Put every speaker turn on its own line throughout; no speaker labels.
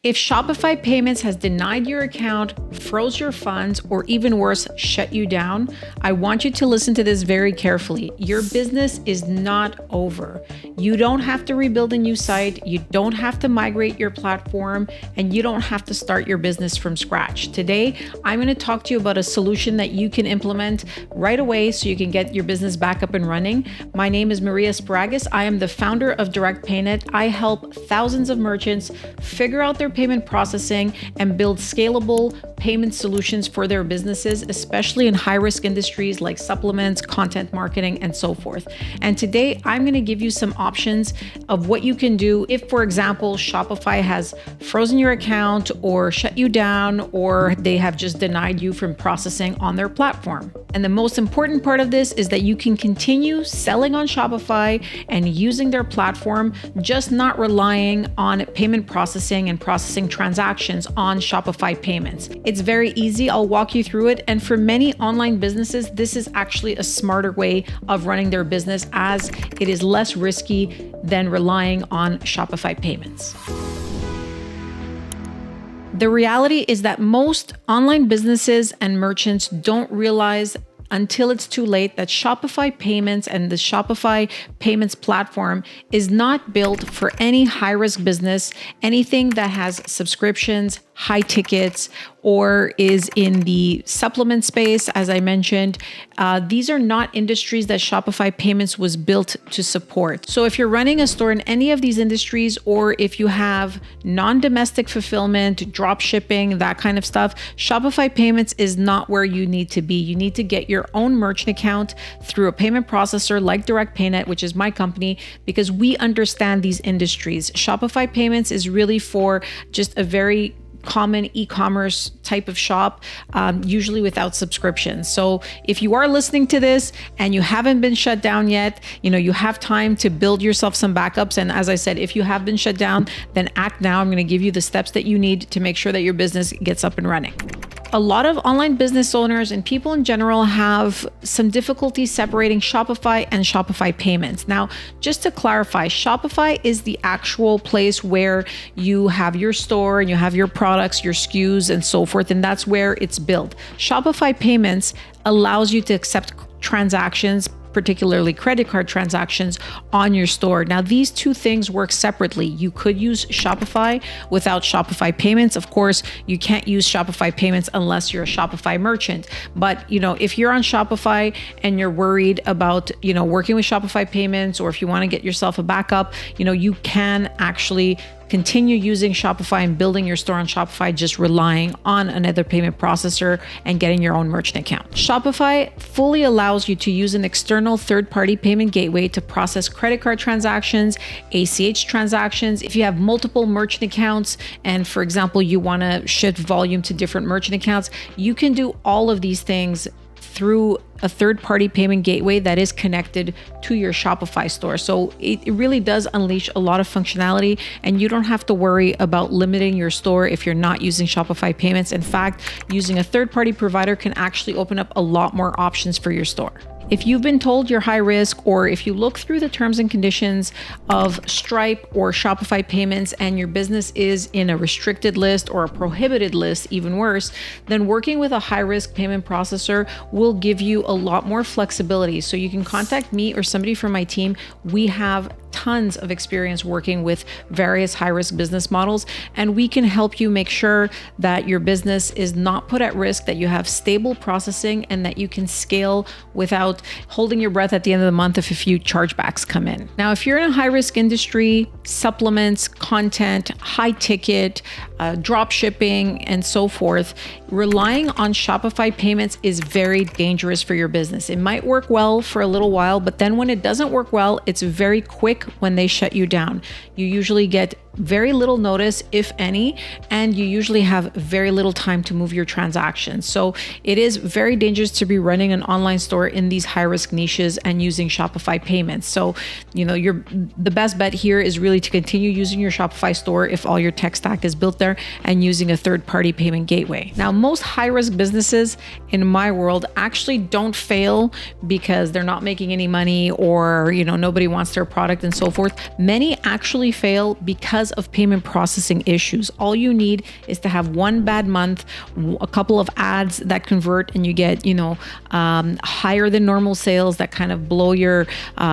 If Shopify Payments has denied your account, froze your funds, or even worse, shut you down, I want you to listen to this very carefully. Your business is not over. You don't have to rebuild a new site, you don't have to migrate your platform, and you don't have to start your business from scratch. Today, I'm going to talk to you about a solution that you can implement right away so you can get your business back up and running. My name is Maria Sparagas. I am the founder of DirectPayNet. I help thousands of merchants figure out their payment processing and build scalable payment solutions for their businesses, especially in high-risk industries like supplements, content marketing, and so forth. And today, I'm going to give you some options of what you can do if, for example, Shopify has frozen your account or shut you down, or they have just denied you from processing on their platform. And the most important part of this is that you can continue selling on Shopify and using their platform, just not relying on payment processing and processing transactions on Shopify Payments. It's very easy. I'll walk you through it. And for many online businesses, this is actually a smarter way of running their business, as it is less risky than relying on Shopify Payments. The reality is that most online businesses and merchants don't realize until it's too late that Shopify Payments and the Shopify Payments platform is not built for any high-risk business, anything that has subscriptions, high tickets, or is in the supplement space, as I mentioned. These are not industries that Shopify Payments was built to support. So if you're running a store in any of these industries, or if you have non-domestic fulfillment, drop shipping, that kind of stuff, Shopify Payments is not where you need to be. You need to get your own merchant account through a payment processor like DirectPayNet, which is my company, because we understand these industries. Shopify Payments is really for just a very common e-commerce type of shop, usually without subscriptions. So if you are listening to this and you haven't been shut down yet, you have time to build yourself some backups. And as I said, if you have been shut down, then act now. I'm going to give you the steps that you need to make sure that your business gets up and running. A lot of online business owners and people in general have some difficulty separating Shopify and Shopify Payments. Now, just to clarify, Shopify is the actual place where you have your store and you have your products, your SKUs, and so forth, and that's where it's built. Shopify Payments allows you to accept transactions, particularly credit card transactions, on your store. Now, these two things work separately. You could use Shopify without Shopify Payments. Of course, you can't use Shopify Payments unless you're a Shopify merchant. But, if you're on Shopify and you're worried about, working with Shopify Payments, or if you want to get yourself a backup, you can actually continue using Shopify and building your store on Shopify, just relying on another payment processor and getting your own merchant account. Shopify fully allows you to use an external third-party payment gateway to process credit card transactions, ACH transactions. If you have multiple merchant accounts and, for example, you want to shift volume to different merchant accounts, you can do all of these things through a third-party payment gateway that is connected to your Shopify store. So it really does unleash a lot of functionality, and you don't have to worry about limiting your store if you're not using Shopify Payments. In fact, using a third-party provider can actually open up a lot more options for your store. If you've been told you're high risk, or if you look through the terms and conditions of Stripe or Shopify Payments and your business is in a restricted list or a prohibited list, even worse, then working with a high risk payment processor will give you a lot more flexibility. So you can contact me or somebody from my team. We have tons of experience working with various high-risk business models, and we can help you make sure that your business is not put at risk, that you have stable processing, and that you can scale without holding your breath at the end of the month if a few chargebacks come in. Now, if you're in a high-risk industry, supplements, content, high ticket, drop shipping, and so forth, relying on Shopify Payments is very dangerous for your business. It might work well for a little while, but then when it doesn't work well, it's very quick when they shut you down. You usually get very little notice, if any, and you usually have very little time to move your transactions. So it is very dangerous to be running an online store in these high-risk niches and using Shopify Payments. So, the best bet here is really to continue using your Shopify store if all your tech stack is built there, and using a third-party payment gateway. Now, most high-risk businesses in my world actually don't fail because they're not making any money, or nobody wants their product and so forth. Many actually fail because because of payment processing issues. All you need is to have one bad month, a couple of ads that convert, and you get, higher than normal sales that kind of blow your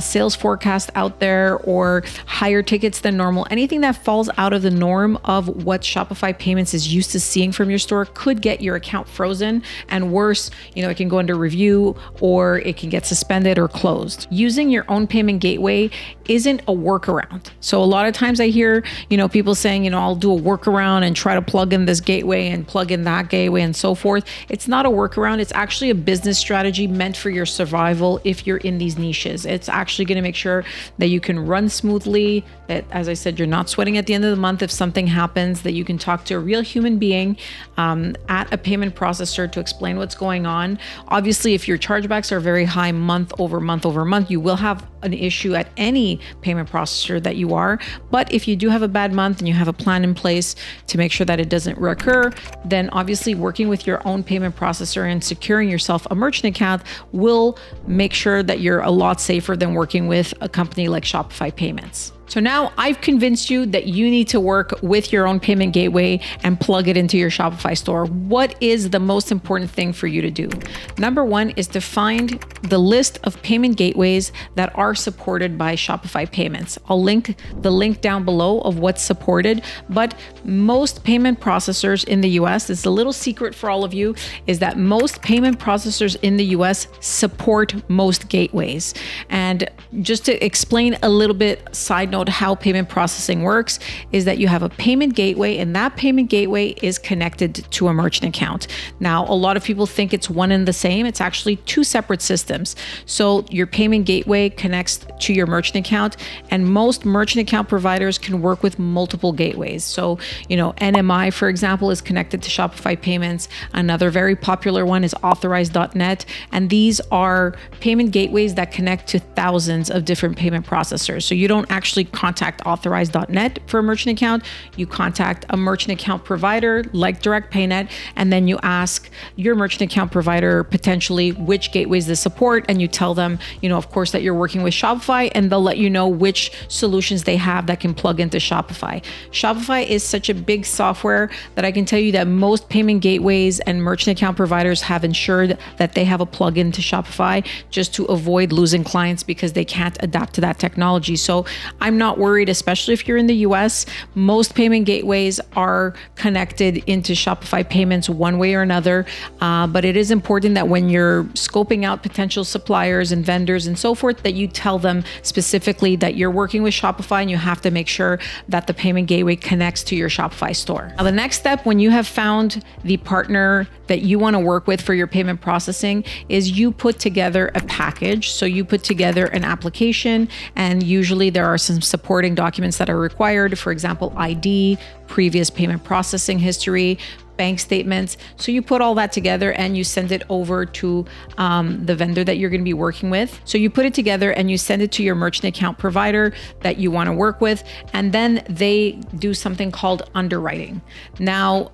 sales forecast out there, or higher tickets than normal. Anything that falls out of the norm of what Shopify Payments is used to seeing from your store could get your account frozen, and worse, it can go under review, or it can get suspended or closed. Using your own payment gateway isn't a workaround. So a lot of times I hear, people saying, I'll do a workaround and try to plug in this gateway and plug in that gateway and so forth. It's not a workaround. It's actually a business strategy meant for your survival if you're in these niches. It's actually going to make sure that you can run smoothly, that, as I said, you're not sweating at the end of the month if something happens, that you can talk to a real human being at a payment processor to explain what's going on. Obviously, if your chargebacks are very high month over month, you will have an issue at any payment processor that you are. But if you do have a bad month and you have a plan in place to make sure that it doesn't recur, then obviously working with your own payment processor and securing yourself a merchant account will make sure that you're a lot safer than working with a company like Shopify Payments. So now I've convinced you that you need to work with your own payment gateway and plug it into your Shopify store. What is the most important thing for you to do? Number one is to find the list of payment gateways that are supported by Shopify Payments. I'll link the link down below of what's supported, but most payment processors in the US, it's a little secret for all of you, is that most payment processors in the US support most gateways. And just to explain a little bit, side note, how payment processing works is that you have a payment gateway, and that payment gateway is connected to a merchant account. Now, a lot of people think it's one and the same. It's actually two separate systems. So your payment gateway connects to your merchant account, and most merchant account providers can work with multiple gateways. So, NMI, for example, is connected to Shopify Payments. Another very popular one is authorize.net. And these are payment gateways that connect to thousands of different payment processors. So you don't actually contact authorize.net for a merchant account. You contact a merchant account provider like DirectPayNet, and then you ask your merchant account provider potentially which gateways they support, and you tell them, of course, that you're working with Shopify, and they'll let you know which solutions they have that can plug into Shopify. Shopify is such a big software that I can tell you that most payment gateways and merchant account providers have ensured that they have a plugin to Shopify just to avoid losing clients because they can't adapt to that technology. So I'm not worried, especially if you're in the US. Most payment gateways are connected into Shopify Payments one way or another. But it is important that when you're scoping out potential suppliers and vendors and so forth, that you tell them specifically that you're working with Shopify, and you have to make sure that the payment gateway connects to your Shopify store. Now, the next step, when you have found the partner that you want to work with for your payment processing, is you put together a package. So you put together an application, and usually there are some supporting documents that are required. For example, ID, previous payment processing history, bank statements. So you put all that together and you send it over to the vendor that you're going to be working with. So you put it together and you send it to your merchant account provider that you want to work with, and then they do something called underwriting. Now,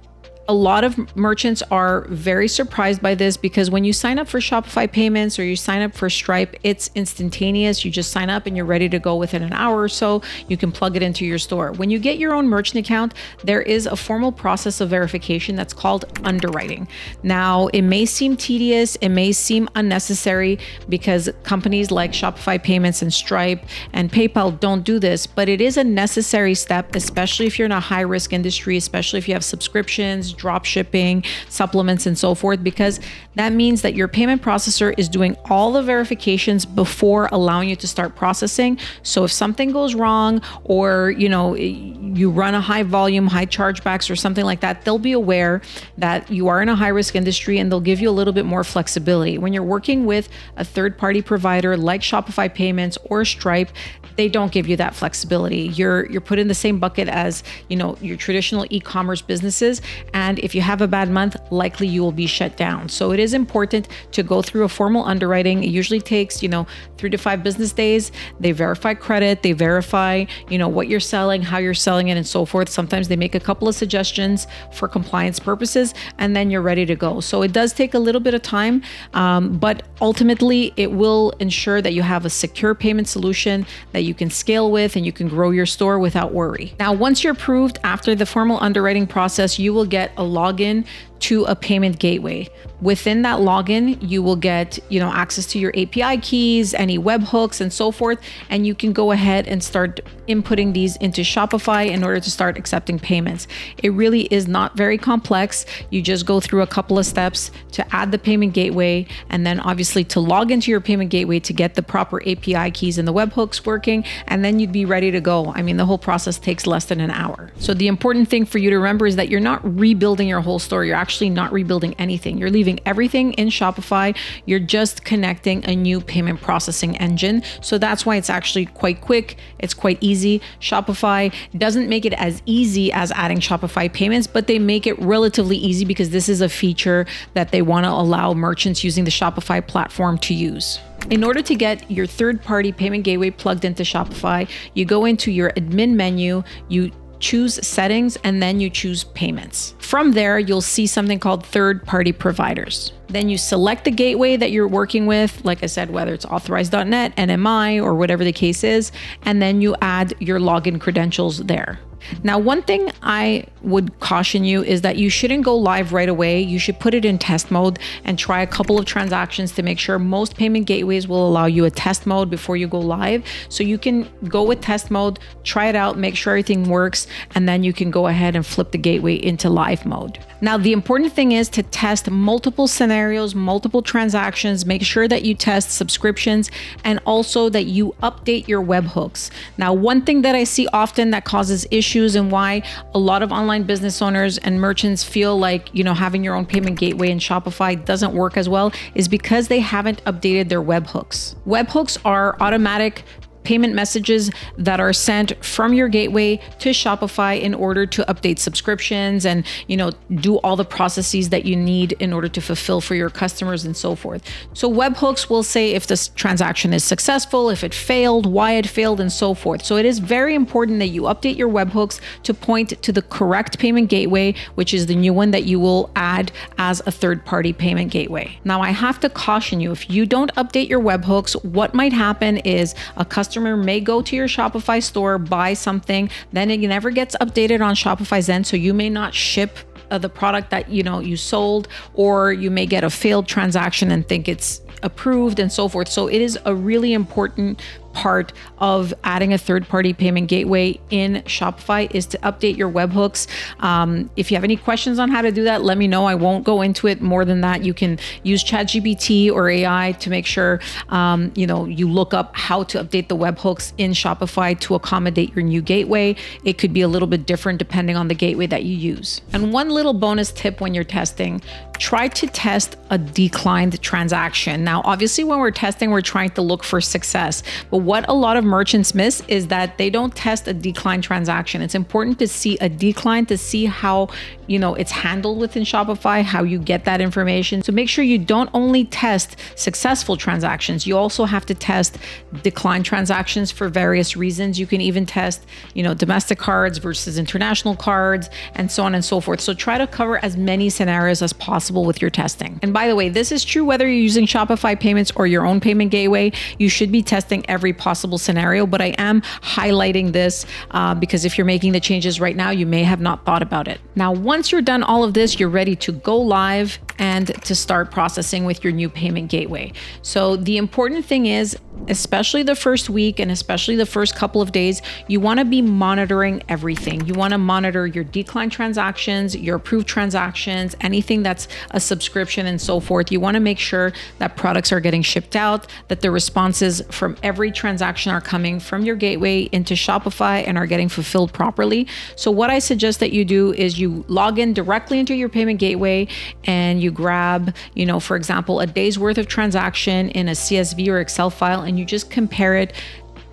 a lot of merchants are very surprised by this, because when you sign up for Shopify Payments or you sign up for Stripe, it's instantaneous. You just sign up and you're ready to go within an hour or so. You can plug it into your store. When you get your own merchant account, there is a formal process of verification that's called underwriting. Now, it may seem tedious, it may seem unnecessary, because companies like Shopify Payments and Stripe and PayPal don't do this, but it is a necessary step, especially if you're in a high-risk industry, especially if you have subscriptions, drop shipping, supplements, and so forth, because that means that your payment processor is doing all the verifications before allowing you to start processing. So if something goes wrong, or you run a high volume, high chargebacks or something like that, they'll be aware that you are in a high risk industry, and they'll give you a little bit more flexibility. When you're working with a third-party provider like Shopify Payments or Stripe, they don't give you that flexibility. You're put in the same bucket as your traditional e-commerce businesses, and And if you have a bad month, likely you will be shut down. So it is important to go through a formal underwriting. It usually takes, 3 to 5 business days. They verify credit, they verify, what you're selling, how you're selling it, and so forth. Sometimes they make a couple of suggestions for compliance purposes, and then you're ready to go. So it does take a little bit of time, but ultimately it will ensure that you have a secure payment solution that you can scale with and you can grow your store without worry. Now, once you're approved after the formal underwriting process, you will get a login to a payment gateway. Within that login, you will get, access to your API keys, any webhooks, and so forth. And you can go ahead and start inputting these into Shopify in order to start accepting payments. It really is not very complex. You just go through a couple of steps to add the payment gateway, and then obviously to log into your payment gateway to get the proper API keys and the webhooks working, and then you'd be ready to go. I mean, the whole process takes less than an hour. So the important thing for you to remember is that you're not rebuilding your whole store. You're actually not rebuilding anything. You're leaving everything in Shopify. You're just connecting a new payment processing engine. So that's why it's actually quite quick. It's quite easy. Shopify doesn't make it as easy as adding Shopify payments, but they make it relatively easy because this is a feature that they want to allow merchants using the Shopify platform to use. In order to get your third-party payment gateway plugged into Shopify, you go into your admin menu, you choose settings, and then you choose payments. From there, you'll see something called third-party providers. Then you select the gateway that you're working with, like I said, whether it's authorized.net, NMI, or whatever the case is, and then you add your login credentials there. Now, one thing I would caution you is that you shouldn't go live right away. You should put it in test mode and try a couple of transactions to make sure. Most payment gateways will allow you a test mode before you go live. So you can go with test mode, try it out, make sure everything works, and then you can go ahead and flip the gateway into live mode. Now, the important thing is to test multiple scenarios, multiple transactions, make sure that you test subscriptions, and also that you update your webhooks. Now, one thing that I see often that causes issues and why a lot of online business owners and merchants feel like, having your own payment gateway in Shopify doesn't work as well is because they haven't updated their webhooks. Webhooks are automatic payment messages that are sent from your gateway to Shopify in order to update subscriptions and, do all the processes that you need in order to fulfill for your customers and so forth. So webhooks will say if this transaction is successful, if it failed, why it failed, and so forth. So it is very important that you update your webhooks to point to the correct payment gateway, which is the new one that you will add as a third-party payment gateway. Now, I have to caution you, if you don't update your webhooks, what might happen is a customer may go to your Shopify store, buy something, then it never gets updated on Shopify's end, so you may not ship the product that you sold, or you may get a failed transaction and think it's approved and so forth. So it is a really important part of adding a third-party payment gateway in Shopify is to update your webhooks. If you have any questions on how to do that, let me know. I won't go into it more than that. You can use ChatGPT or AI to make sure you look up how to update the webhooks in Shopify to accommodate your new gateway. It could be a little bit different depending on the gateway that you use. And one little bonus tip when you're testing, try to test a declined transaction. Now, obviously, when we're testing, we're trying to look for success. But what a lot of merchants miss is that they don't test a declined transaction. It's important to see a decline to see how, it's handled within Shopify, how you get that information. So make sure you don't only test successful transactions. You also have to test declined transactions for various reasons. You can even test, domestic cards versus international cards and so on and so forth. So try to cover as many scenarios as possible with your testing. And by the way, this is true whether you're using Shopify Payments or your own payment gateway. You should be testing every possible scenario, but I am highlighting this because if you're making the changes right now, you may have not thought about it. Now, once you're done all of this, you're ready to go live and to start processing with your new payment gateway. So the important thing is, especially the first week and especially the first couple of days, you want to be monitoring everything. You want to monitor your declined transactions, your approved transactions, anything that's a subscription and so forth. You want to make sure that products are getting shipped out, that the responses from every transaction are coming from your gateway into Shopify and are getting fulfilled properly. So what I suggest that you do is you log in directly into your payment gateway and you grab, for example, a day's worth of transaction in a CSV or Excel file, and you just compare it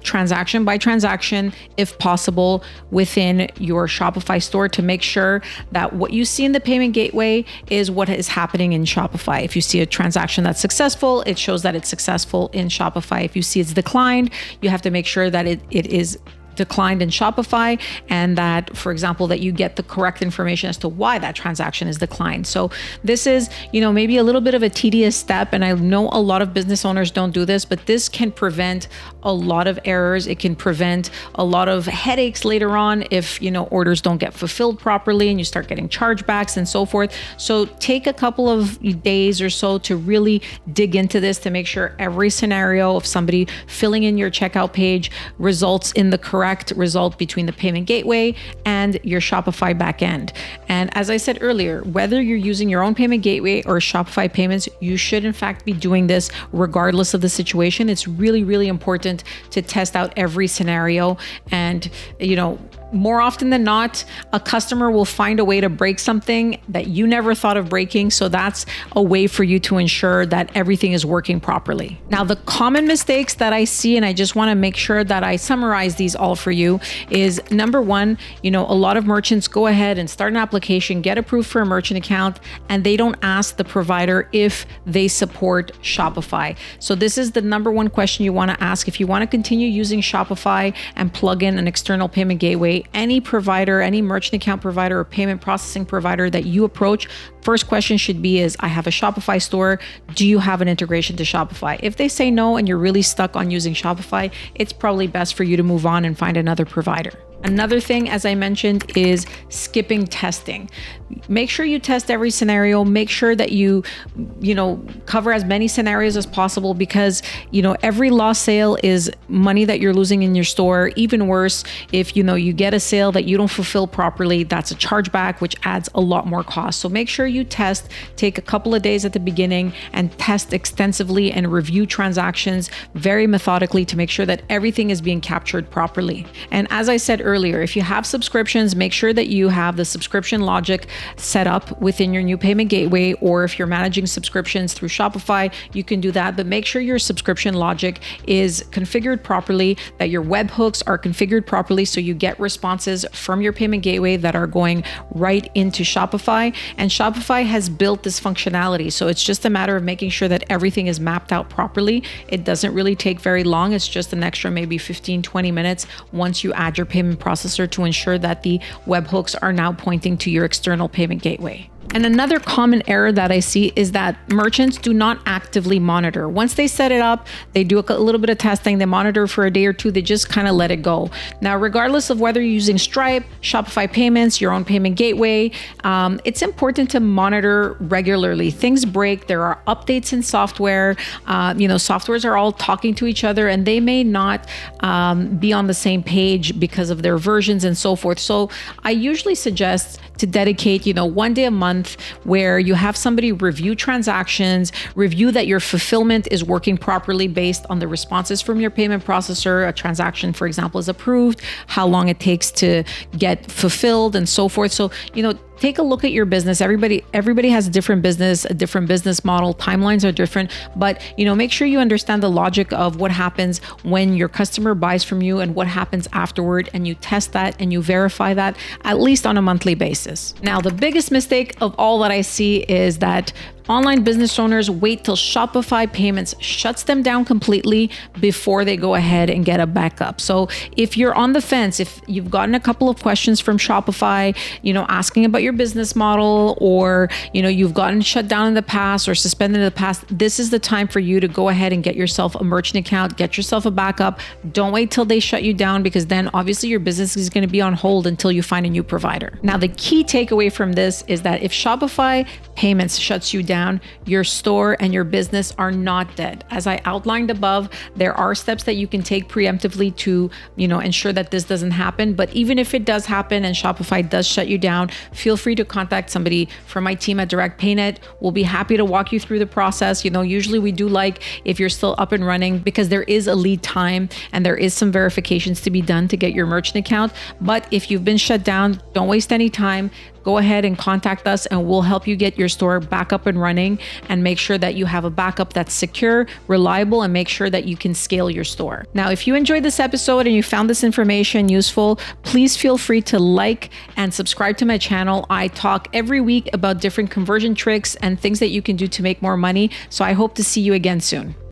transaction by transaction, if possible, within your Shopify store to make sure that what you see in the payment gateway is what is happening in Shopify. If you see a transaction that's successful, it shows that it's successful in Shopify. If you see it's declined, you have to make sure that it is declined in Shopify, and that, for example, that you get the correct information as to why that transaction is declined. So this is, maybe a little bit of a tedious step, and I know a lot of business owners don't do this, but this can prevent a lot of errors. It can prevent a lot of headaches later on if, orders don't get fulfilled properly and you start getting chargebacks and so forth. So take a couple of days or so to really dig into this to make sure every scenario of somebody filling in your checkout page results in the correct result between the payment gateway and your Shopify backend. And as I said earlier, whether you're using your own payment gateway or Shopify Payments, you should in fact be doing this regardless of the situation. It's really, really important to test out every scenario. And, more often than not, a customer will find a way to break something that you never thought of breaking. So that's a way for you to ensure that everything is working properly. Now, the common mistakes that I see, and I just want to make sure that I summarize these all for you, is number one, a lot of merchants go ahead and start an application, get approved for a merchant account, and they don't ask the provider if they support Shopify. So this is the number one question you want to ask. If you want to continue using Shopify and plug in an external payment gateway, any provider, any merchant account provider or payment processing provider that you approach, first question should be I have a Shopify store. Do you have an integration to Shopify? If they say no and you're really stuck on using Shopify, it's probably best for you to move on and find another provider. Another thing, as I mentioned, is skipping testing. Make sure you test every scenario. Make sure that you cover as many scenarios as possible, because, every lost sale is money that you're losing in your store. Even worse, if, you get a sale that you don't fulfill properly, that's a chargeback, which adds a lot more cost. So make sure you test, take a couple of days at the beginning and test extensively and review transactions very methodically to make sure that everything is being captured properly. And as I said earlier, if you have subscriptions, make sure that you have the subscription logic set up within your new payment gateway, or if you're managing subscriptions through Shopify, you can do that. But make sure your subscription logic is configured properly, that your webhooks are configured properly so you get responses from your payment gateway that are going right into Shopify. And Shopify has built this functionality. So it's just a matter of making sure that everything is mapped out properly. It doesn't really take very long. It's just an extra maybe 15, 20 minutes once you add your payment processor to ensure that the webhooks are now pointing to your external payment gateway. And another common error that I see is that merchants do not actively monitor. Once they set it up, they do a little bit of testing, they monitor for a day or two, they just kind of let it go. Now, regardless of whether you're using Stripe, Shopify Payments, your own payment gateway, it's important to monitor regularly. Things break, there are updates in software, softwares are all talking to each other, and they may not be on the same page because of their versions and so forth. So I usually suggest to dedicate, one day a month where you have somebody review transactions, review that your fulfillment is working properly based on the responses from your payment processor. A transaction, for example, is approved, how long it takes to get fulfilled and so forth. So, take a look at your business. Everybody has a different business model. Timelines are different, but make sure you understand the logic of what happens when your customer buys from you and what happens afterward, and you test that and you verify that at least on a monthly basis. Now, the biggest mistake of all that I see is that online business owners wait till Shopify Payments shuts them down completely before they go ahead and get a backup. So if you're on the fence, if you've gotten a couple of questions from Shopify, asking about your business model, or, you've gotten shut down in the past or suspended in the past, this is the time for you to go ahead and get yourself a merchant account, get yourself a backup. Don't wait till they shut you down, because then obviously your business is going to be on hold until you find a new provider. Now, the key takeaway from this is that if Shopify Payments shuts you down, your store and your business are not dead. As I outlined above, there are steps that you can take preemptively to, ensure that this doesn't happen. But even if it does happen and Shopify does shut you down, feel free to contact somebody from my team at Direct PayNet. We'll be happy to walk you through the process. Usually we do like if you're still up and running, because there is a lead time and there is some verifications to be done to get your merchant account. But if you've been shut down, don't waste any time. go ahead and contact us and we'll help you get your store back up and running and make sure that you have a backup that's secure, reliable, and make sure that you can scale your store. Now, if you enjoyed this episode and you found this information useful, please feel free to like and subscribe to my channel. I talk every week about different conversion tricks and things that you can do to make more money. So I hope to see you again soon.